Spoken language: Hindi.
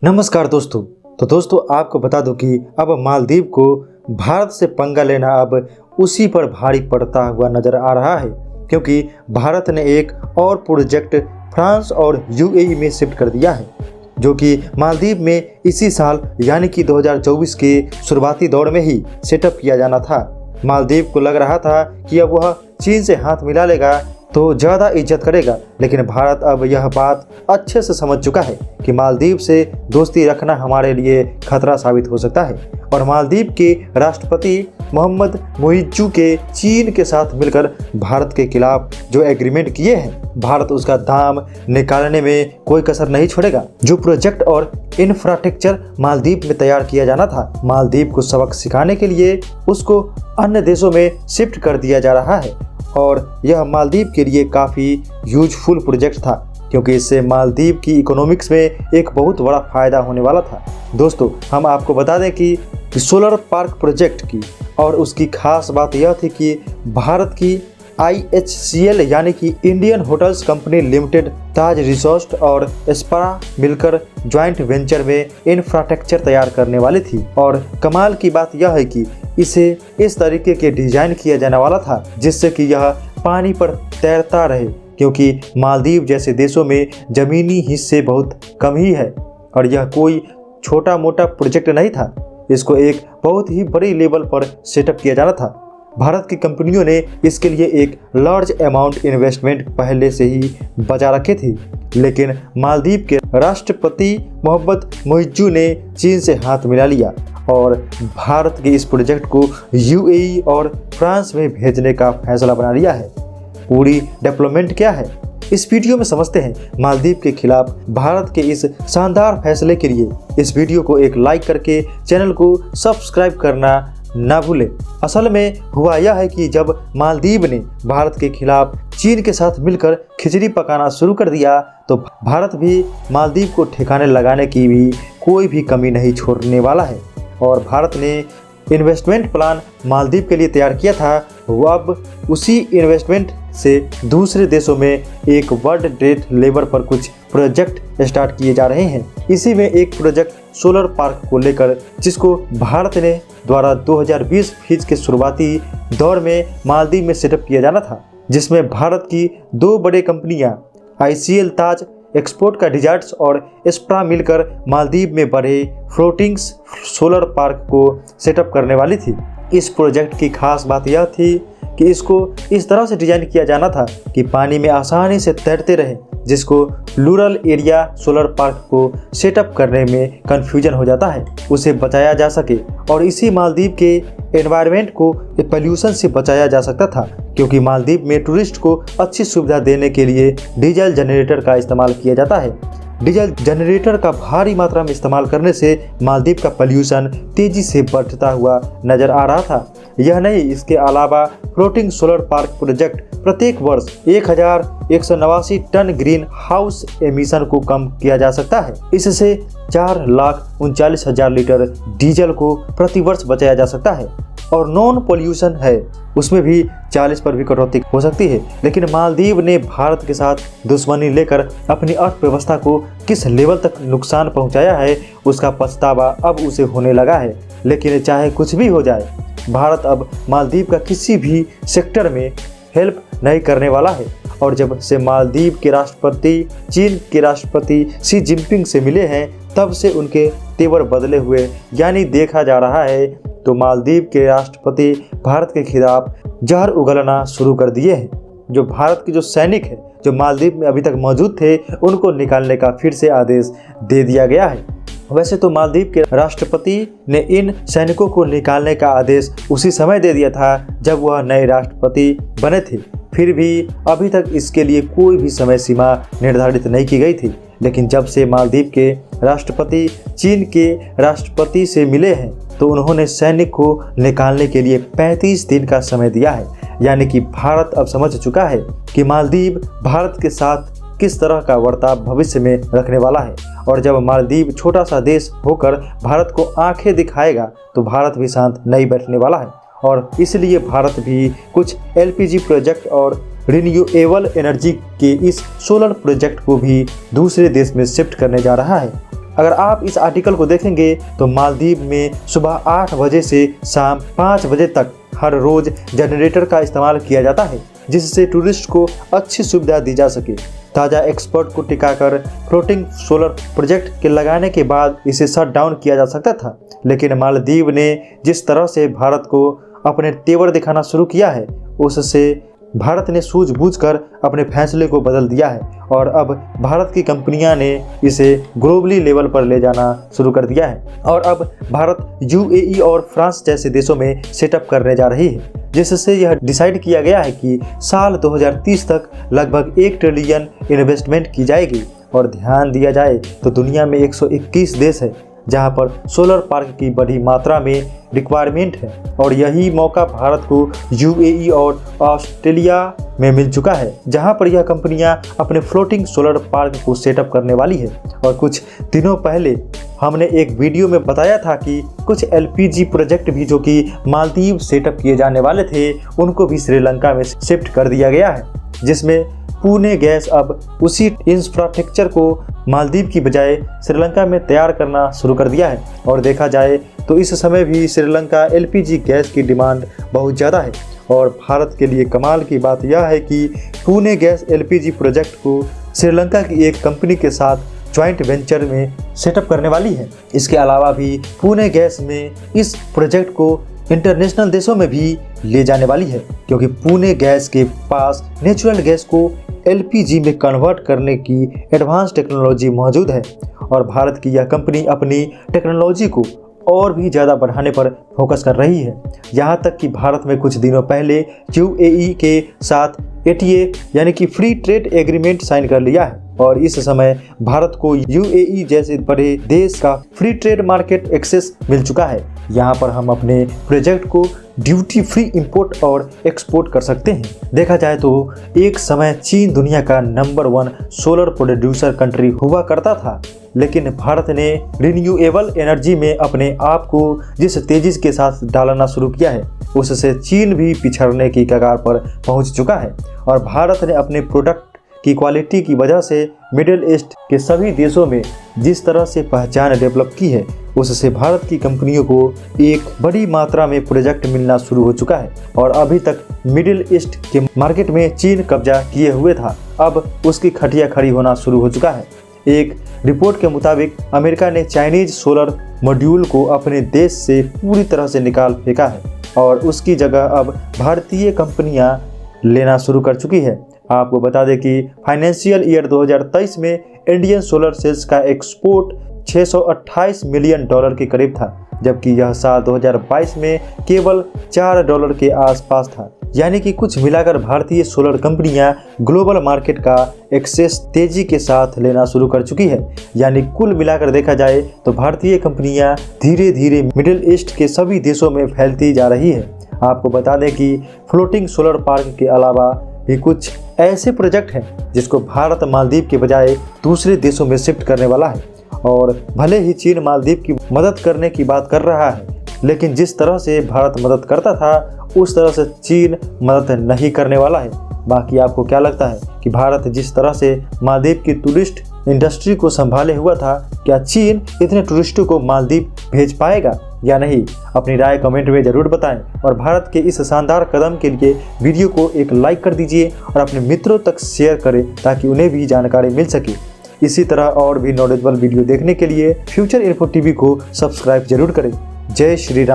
नमस्कार दोस्तों। तो दोस्तों आपको बता दूं कि अब मालदीव को भारत से पंगा लेना अब उसी पर भारी पड़ता हुआ नजर आ रहा है, क्योंकि भारत ने एक और प्रोजेक्ट फ्रांस और यूएई में शिफ्ट कर दिया है, जो कि मालदीव में इसी साल यानी कि 2024 के शुरुआती दौर में ही सेटअप किया जाना था। मालदीव को लग रहा था कि अब वह चीन से हाथ मिला लेगा तो ज़्यादा इज्जत करेगा, लेकिन भारत अब यह बात अच्छे से समझ चुका है कि मालदीव से दोस्ती रखना हमारे लिए खतरा साबित हो सकता है। और मालदीव के राष्ट्रपति मोहम्मद मोइज्जू के चीन के साथ मिलकर भारत के खिलाफ जो एग्रीमेंट किए हैं, भारत उसका दाम निकालने में कोई कसर नहीं छोड़ेगा। जो प्रोजेक्ट और इंफ्रास्ट्रक्चर मालदीव में तैयार किया जाना था, मालदीव को सबक सिखाने के लिए उसको अन्य देशों में शिफ्ट कर दिया जा रहा है। और यह मालदीव के लिए काफ़ी यूजफुल प्रोजेक्ट था, क्योंकि इससे मालदीव की इकोनॉमिक्स में एक बहुत बड़ा फ़ायदा होने वाला था। दोस्तों हम आपको बता दें कि सोलर पार्क प्रोजेक्ट की और उसकी खास बात यह थी कि भारत की IHCL यानी कि इंडियन होटल्स कंपनी लिमिटेड, ताज रिसोर्ट और स्पा मिलकर ज्वाइंट वेंचर में इंफ्रास्ट्रक्चर तैयार करने वाली थी। और कमाल की बात यह है कि इसे इस तरीके के डिजाइन किया जाने वाला था जिससे कि यह पानी पर तैरता रहे, क्योंकि मालदीव जैसे देशों में ज़मीनी हिस्से बहुत कम ही है और यह कोई छोटा मोटा प्रोजेक्ट नहीं था। इसको एक बहुत ही बड़ी लेवल पर सेटअप किया जाना था। भारत की कंपनियों ने इसके लिए एक लार्ज अमाउंट इन्वेस्टमेंट पहले से ही बचा रखे थी, लेकिन मालदीव के राष्ट्रपति मोहम्मद मोइज्जू ने चीन से हाथ मिला लिया और भारत के इस प्रोजेक्ट को यूएई और फ्रांस में भेजने का फैसला बना लिया है। पूरी डेवलपमेंट क्या है इस वीडियो में समझते हैं। मालदीव के खिलाफ भारत के इस शानदार फैसले के लिए इस वीडियो को एक लाइक करके चैनल को सब्सक्राइब करना ना भूलें। असल में हुआ यह है कि जब मालदीव ने भारत के खिलाफ चीन के साथ मिलकर खिचड़ी पकाना शुरू कर दिया, तो भारत भी मालदीव को ठिकाने लगाने की भी कोई भी कमी नहीं छोड़ने वाला है। और भारत ने इन्वेस्टमेंट प्लान मालदीव के लिए तैयार किया था, वो अब उसी इन्वेस्टमेंट से दूसरे देशों में एक वर्ल्ड ट्रेड लेवल पर कुछ प्रोजेक्ट स्टार्ट किए जा रहे हैं। इसी में एक प्रोजेक्ट सोलर पार्क को लेकर, जिसको भारत ने द्वारा 2020 फीज के शुरुआती दौर में मालदीव में सेटअप किया जाना था, जिसमें भारत की दो बड़े कंपनियां ICL ताज एक्सपोर्ट का डिजार्ट्स और स्प्रा मिलकर मालदीव में बड़े फ्लोटिंग सोलर पार्क को सेटअप करने वाली थी। इस प्रोजेक्ट की खास बात यह थी कि इसको इस तरह से डिजाइन किया जाना था कि पानी में आसानी से तैरते रहे, जिसको रूरल एरिया सोलर पार्क को सेटअप करने में कंफ्यूजन हो जाता है, उसे बचाया जा सके और इसी मालदीव के एनवायरनमेंट को पोल्यूशन से बचाया जा सकता था, क्योंकि मालदीव में टूरिस्ट को अच्छी सुविधा देने के लिए डीजल जनरेटर का इस्तेमाल किया जाता है। डीजल जनरेटर का भारी मात्रा में इस्तेमाल करने से मालदीव का पोल्यूशन तेजी से बढ़ता हुआ नजर आ रहा था। यह नहीं, इसके अलावा फ्लोटिंग सोलर पार्क प्रोजेक्ट प्रत्येक वर्ष 1189 टन ग्रीन हाउस एमिशन को कम किया जा सकता है। इससे 4,39,000 लीटर डीजल को प्रति वर्ष बचाया जा सकता है। और नॉन पोल्यूशन है, उसमें भी 40 पर भी कटौती हो सकती है। लेकिन मालदीव ने भारत के साथ दुश्मनी लेकर अपनी अर्थव्यवस्था को किस लेवल तक नुकसान पहुंचाया है, उसका पछतावा अब उसे होने लगा है। लेकिन चाहे कुछ भी हो जाए, भारत अब मालदीव का किसी भी सेक्टर में हेल्प नहीं करने वाला है। और जब से मालदीव के राष्ट्रपति चीन के राष्ट्रपति शी जिनपिंग से मिले हैं, तब से उनके तेवर बदले हुए, यानी देखा जा रहा है तो मालदीव के राष्ट्रपति भारत के खिलाफ जहर उगलना शुरू कर दिए हैं। जो भारत के जो सैनिक हैं जो मालदीव में अभी तक मौजूद थे, उनको निकालने का फिर से आदेश दे दिया गया है। वैसे तो मालदीव के राष्ट्रपति ने इन सैनिकों को निकालने का आदेश उसी समय दे दिया था जब वह नए राष्ट्रपति बने थे, फिर भी अभी तक इसके लिए कोई भी समय सीमा निर्धारित नहीं की गई थी। लेकिन जब से मालदीव के राष्ट्रपति चीन के राष्ट्रपति से मिले हैं, तो उन्होंने सैनिक को निकालने के लिए 35 दिन का समय दिया है। यानी कि भारत अब समझ चुका है कि मालदीव भारत के साथ किस तरह का बर्ताव भविष्य में रखने वाला है। और जब मालदीव छोटा सा देश होकर भारत को आंखें दिखाएगा, तो भारत भी शांत नहीं बैठने वाला है। और इसलिए भारत भी कुछ LPG प्रोजेक्ट और रिन्यूएबल एनर्जी के इस सोलर प्रोजेक्ट को भी दूसरे देश में शिफ्ट करने जा रहा है। अगर आप इस आर्टिकल को देखेंगे तो मालदीव में सुबह 8 बजे से शाम 5 बजे तक हर रोज जनरेटर का इस्तेमाल किया जाता है, जिससे टूरिस्ट को अच्छी सुविधा दी जा सके। ताज़ा एक्सपर्ट को टिकाकर फ्लोटिंग सोलर प्रोजेक्ट के लगाने के बाद इसे शट डाउन किया जा सकता था, लेकिन मालदीव ने जिस तरह से भारत को अपने तेवर दिखाना शुरू किया है, उससे भारत ने सूझबूझकर अपने फैसले को बदल दिया है और अब भारत की कंपनियां ने इसे ग्लोबली लेवल पर ले जाना शुरू कर दिया है और अब भारत यूएई और फ्रांस जैसे देशों में सेटअप करने जा रही है, जिससे यह डिसाइड किया गया है कि साल 2030 तक लगभग 1 ट्रिलियन इन्वेस्टमेंट की जाएगी। और ध्यान दिया जाए तो दुनिया में 121 देश है जहां पर सोलर पार्क की बड़ी मात्रा में रिक्वायरमेंट है और यही मौका भारत को यूएई और ऑस्ट्रेलिया में मिल चुका है, जहां पर यह कंपनियां अपने फ्लोटिंग सोलर पार्क को सेटअप करने वाली है। और कुछ दिनों पहले हमने एक वीडियो में बताया था कि कुछ एलपीजी प्रोजेक्ट भी जो कि मालदीव सेटअप किए जाने वाले थे, उनको भी श्रीलंका में शिफ्ट कर दिया गया है, जिसमें पुणे गैस अब उसी इंफ्रास्ट्रक्चर को मालदीव की बजाय श्रीलंका में तैयार करना शुरू कर दिया है। और देखा जाए तो इस समय भी श्रीलंका एलपीजी गैस की डिमांड बहुत ज़्यादा है और भारत के लिए कमाल की बात यह है कि पुणे गैस एलपीजी प्रोजेक्ट को श्रीलंका की एक कंपनी के साथ जॉइंट वेंचर में सेटअप करने वाली है। इसके अलावा भी पुणे गैस में इस प्रोजेक्ट को इंटरनेशनल देशों में भी ले जाने वाली है, क्योंकि पुणे गैस के पास नेचुरल गैस को एलपीजी में कन्वर्ट करने की एडवांस टेक्नोलॉजी मौजूद है और भारत की यह कंपनी अपनी टेक्नोलॉजी को और भी ज़्यादा बढ़ाने पर फोकस कर रही है। यहाँ तक कि भारत में कुछ दिनों पहले यूएई के साथ एटीए यानी कि फ्री ट्रेड एग्रीमेंट साइन कर लिया है और इस समय भारत को यूएई जैसे बड़े देश का फ्री ट्रेड मार्केट एक्सेस मिल चुका है। यहाँ पर हम अपने प्रोजेक्ट को ड्यूटी फ्री इंपोर्ट और एक्सपोर्ट कर सकते हैं। देखा जाए तो एक समय चीन दुनिया का नंबर 1 सोलर प्रोड्यूसर कंट्री हुआ करता था, लेकिन भारत ने रिन्यूएबल एनर्जी में अपने आप को जिस तेजी के साथ डालना शुरू किया है, उससे चीन भी पिछड़ने की कगार पर पहुंच चुका है और भारत ने अपने प्रोडक्ट की क्वालिटी की वजह से मिडिल ईस्ट के सभी देशों में जिस तरह से पहचान डेवलप की है, उससे भारत की कंपनियों को एक बड़ी मात्रा में प्रोजेक्ट मिलना शुरू हो चुका है और अभी तक मिडिल ईस्ट के मार्केट में चीन कब्जा किए हुए था, अब उसकी खटिया खड़ी होना शुरू हो चुका है। एक रिपोर्ट के मुताबिक अमेरिका ने चाइनीज सोलर मॉड्यूल को अपने देश से पूरी तरह से निकाल फेंका है और उसकी जगह अब भारतीय कंपनियां लेना शुरू कर चुकी है। आपको बता दें कि फाइनेंशियल ईयर 2023 में इंडियन सोलर सेल्स का एक्सपोर्ट $628 मिलियन के करीब था, जबकि यह साल 2022 में केवल $4 के आसपास था। यानी कि कुछ मिलाकर भारतीय सोलर कंपनियां ग्लोबल मार्केट का एक्सेस तेजी के साथ लेना शुरू कर चुकी है। यानी कुल मिलाकर देखा जाए तो भारतीय कंपनियां धीरे धीरे मिडिल ईस्ट के सभी देशों में फैलती जा रही है। आपको बता दें कि फ्लोटिंग सोलर पार्क के अलावा भी कुछ ऐसे प्रोजेक्ट हैं जिसको भारत मालदीव के बजाय दूसरे देशों में शिफ्ट करने वाला है और भले ही चीन मालदीव की मदद करने की बात कर रहा है, लेकिन जिस तरह से भारत मदद करता था उस तरह से चीन मदद नहीं करने वाला है। बाकी आपको क्या लगता है कि भारत जिस तरह से मालदीव की टूरिस्ट इंडस्ट्री को संभाले हुआ था, क्या चीन इतने टूरिस्टों को मालदीव भेज पाएगा या नहीं? अपनी राय कमेंट में ज़रूर बताएं और भारत के इस शानदार कदम के लिए वीडियो को एक लाइक कर दीजिए और अपने मित्रों तक शेयर करें ताकि उन्हें भी जानकारी मिल सके। इसी तरह और भी नॉलेजेबल वीडियो देखने के लिए फ्यूचर इन्फो टीवी को सब्सक्राइब जरूर करें। जय श्री राम।